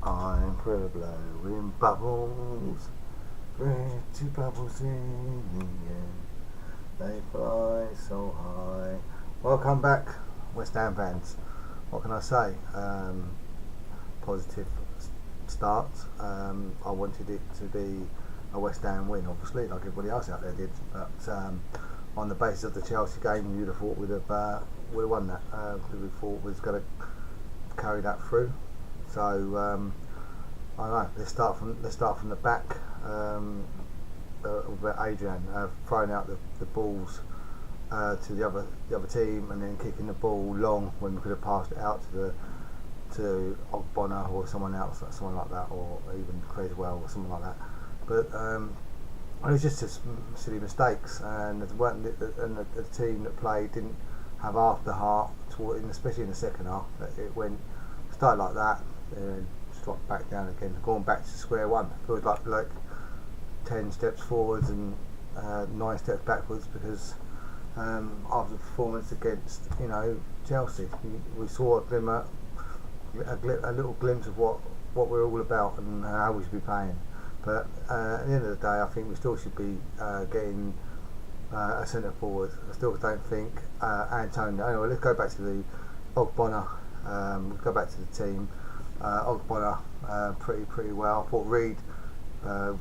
I'm blowing bubbles, pretty bubbles in the air. They fly so high. Welcome back, West Ham fans. What can I say? Positive start. I wanted it to be a West Ham win, obviously, like everybody else out there did. But on the basis of the Chelsea game, you'd have thought we'd have won that. We thought we was going to carry that through. So I don't know. Let's start from the back. Adrian throwing out the balls to the other team, and then kicking the ball long when we could have passed it out to Ogbonna or someone else, someone like that, or even Creswell or someone like that. But it was just silly mistakes, and the team that played didn't have half the heart, especially in the second half. It went started like that, and dropped back down again, going back to square one. It feels like 10 steps forwards and 9 steps backwards, because after the performance against Chelsea, we saw a little glimpse of what we're all about and how we should be playing. But at the end of the day, I think we still should be getting a centre forward. I still don't think Antonio. Anyway, let's go back to the Ogbonna. Let's go back to the team. Ogbonna pretty well. I thought Reid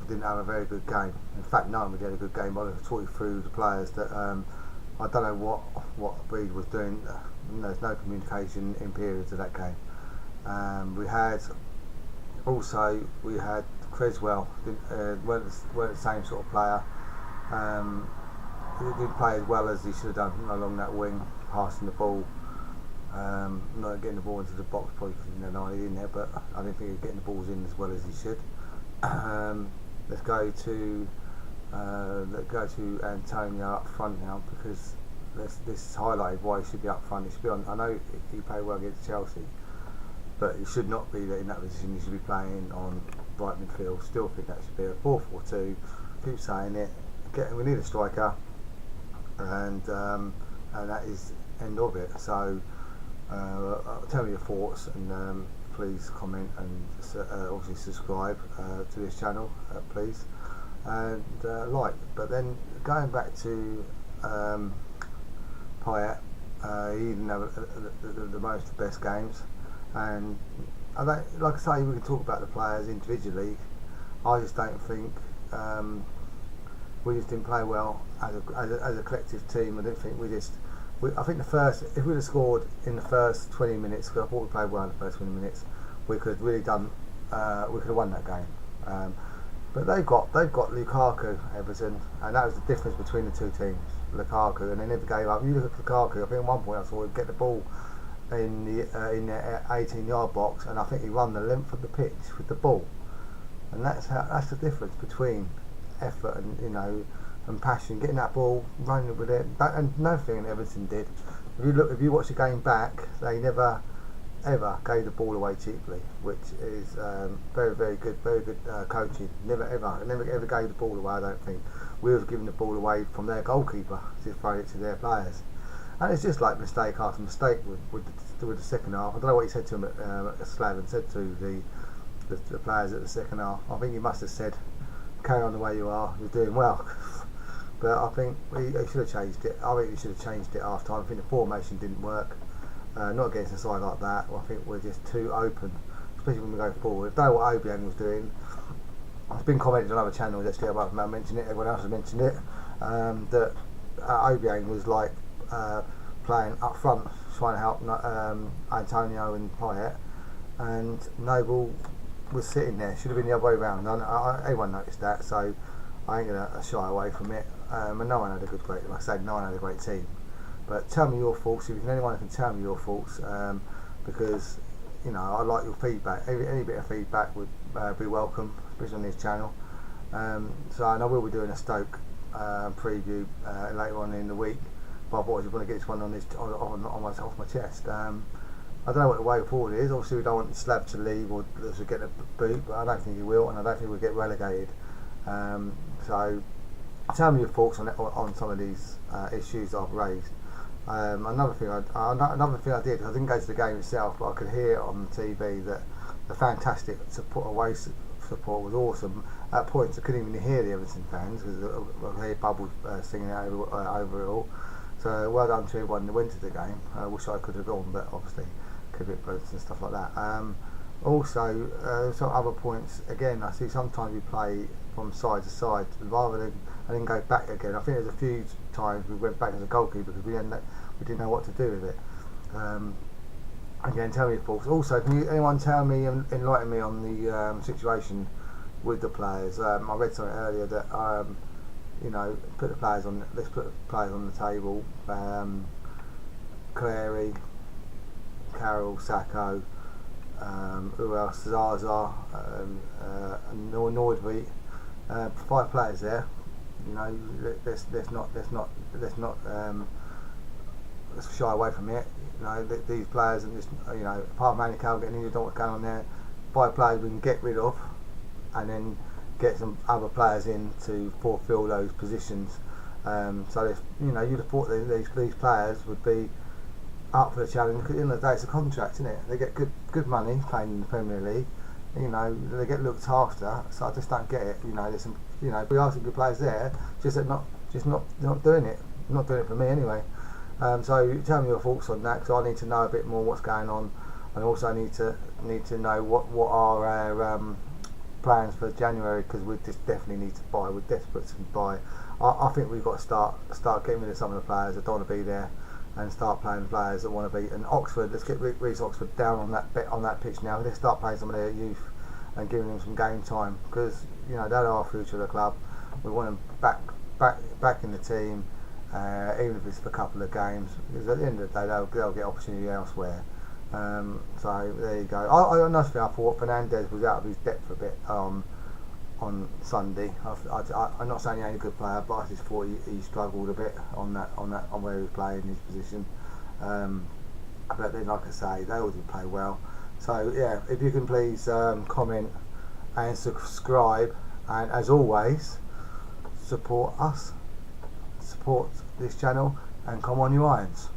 didn't have a very good game. In fact, none of them did a good game. But I'll talk you through the players that I don't know what Reid was doing. There's no communication in periods of that game. We had Creswell, weren't the same sort of player. He didn't play as well as he should have done along that wing, passing the ball, not getting the ball into the box, probably because he didn't know he was in there, but I didn't think he was getting the balls in as well as he should. Let's go to Antonio up front now, because this highlighted why he should be up front. He should be on. I know he played well against Chelsea, but he should not be in that position. He should be playing on right midfield. Still think that should be a 4-4-2. Keep saying it. We need a striker, and that is end of it. So tell me your thoughts, and please comment, and obviously subscribe to this channel, please, and like. But then going back to Payet, he didn't have the best games. And like I say, we can talk about the players individually. I just don't think we just didn't play well as a collective team. I don't think I think if we'd have scored in the first 20 minutes, because I thought we played well in the first 20 minutes, we could have really done. We could have won that game. But they've got Lukaku, Everton, and that was the difference between the two teams. Lukaku, and they never gave up. You look at Lukaku. I think at one point I saw him get the ball in the 18-yard box, and I think he run the length of the pitch with the ball, and that's the difference between effort and passion. Getting that ball, running with it, and nothing Everton did. If you watch the game back, they never ever gave the ball away cheaply, which is very good coaching. Never ever gave the ball away. I don't think we was giving the ball away from their goalkeeper to throw it to their players. And it's just like mistake after mistake with the second half. I don't know what he said to him Slaven said to the players at the second half. I think he must have said, carry on the way you are, you're doing well. But I think he should have changed it. I think he should have changed it after time. I think the formation didn't work. Not against a side like that. I think we're just too open, especially when we go forward. I don't know what Obiang was doing. It's been commented on other channels actually about mentioning it. Everyone else has mentioned it. That Obiang was like playing up front, trying to help Antonio and Payet, and Noble was sitting there. Should have been the other way around. Everyone noticed that, so I ain't gonna shy away from it. And no one had like I said, no one had a great team. But tell me your thoughts. If anyone can tell me your thoughts, because I like your feedback. Any bit of feedback would be welcome, especially on this channel. So I will be doing a Stoke preview later on in the week. But I thought I just want to get this one off my chest. I don't know what the way forward is. Obviously, we don't want Slab to leave or to get a boot, but I don't think he will, and I don't think we'll get relegated. So tell me your thoughts on some of these issues I've raised. Another thing I did, I didn't go to the game itself, but I could hear on the TV that the fantastic support, away support was awesome. At points I couldn't even hear the Everton fans because I heard Bubbles singing over it all. So well done to everyone that went to the game. I wish I could have gone, but obviously commitments and stuff like that. Also, some other points. Again, I see sometimes we play from side to side rather than and then go back again. I think there's a few times we went back as a goalkeeper because we didn't know what to do with it. Again, tell me your thoughts. Also, can anyone tell me and enlighten me on the situation with the players? I read something earlier that put the players on. Let's put the players on the table. Clary, Carroll, Sacco. Who else? Zaza, Nordvik. 5 players there. Let's shy away from it. These players and this, apart from Andy Carroll getting injured, don't know what's going on there. 5 players we can get rid of, and then get some other players in to fulfil those positions. So if you'd have thought that these players would be up for the challenge. Because at the end of the day, it's a contract, isn't it? They get good money playing in the Premier League. They get looked after. So I just don't get it. There's some, we are some good players there, just not doing it. Not doing it for me anyway. So tell me your thoughts on that, because I need to know a bit more what's going on, and also need to know what are our plans for January, because we just definitely need to buy. We're desperate to buy. I think we've got to start getting rid of some of the players that don't want to be there, and start playing the players that want to be. And Oxford, let's get Reece Oxford down on that pitch now. Let's start playing some of their youth and giving them some game time, because they're our future of the club. We want them back in the team. Even if it's for a couple of games, because at the end of the day they'll get opportunity elsewhere. So there you go. Another thing, I thought Fernandez was out of his depth a bit on Sunday. I'm not saying he's a good player, but I just thought he struggled a bit on where he was playing, his position. But then, like I say, they all did play well. So yeah, if you can please comment and subscribe, and as always, support us. Support this channel, and come on you Irons.